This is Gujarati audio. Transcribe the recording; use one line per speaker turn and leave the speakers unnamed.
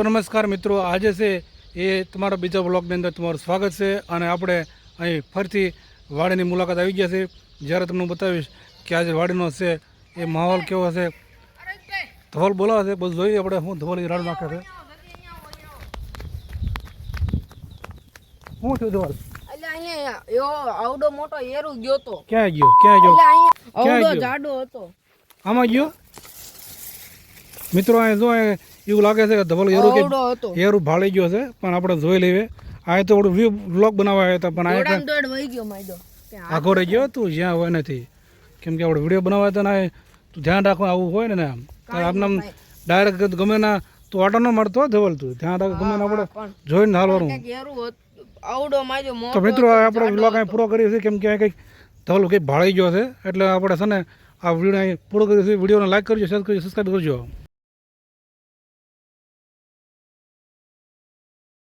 તો નમસ્કાર મિત્રો, આજે છે એ તમારા બીજા બ્લોગની અંદર તમારું સ્વાગત છે અને આપણે અહીં ફરીથી વાડીની મુલાકાત આવી ગયા છે. જ્યારે તમને બતાવીશ કે આજે વાડીનો છે એ માહોલ કેવો છે. ધવલ બોલાવે છે, બધું જોઈએ આપણે શું ધવલ રાડ નાખે છે. શું થયું ધવલ?
આવડો મોટો એરું ગયો તો.
ક્યાં ગયો? ક્યાં ગયો? આમાં ગયો મિત્રો. અહીં જો એવું લાગે છે કે ધવલ એરું ભાળી ગયો છે, પણ આપણે જોઈ લઈએ. આ તો વ્લોગ બનાવવા આવ્યા હતા, પણ આખો રહી ગયો તું જ્યાં હોય નથી. કેમ કે આપણે વિડીયો બનાવવા હતા ને તું ધ્યાન રાખવા આવું હોય ને આમ આપણે ડાયરેક્ટ ગમે ના તું આટો ન મળતો ધવલ, તું ધ્યાન રાખ ગમે આપણે જોઈને હાલવાનું. તો મિત્રો આપણે વ્લોગ અહીં પૂરો કરીએ છીએ, કેમ કે કંઈક ધવલ કંઈક ભાળી ગયો છે. એટલે આપણે છે ને આ વિડીયો અહીં પૂરો કરીએ છીએ. વિડીયોને લાઈક કરજો, શેર કરજો, સબસ્ક્રાઈબ કરજો.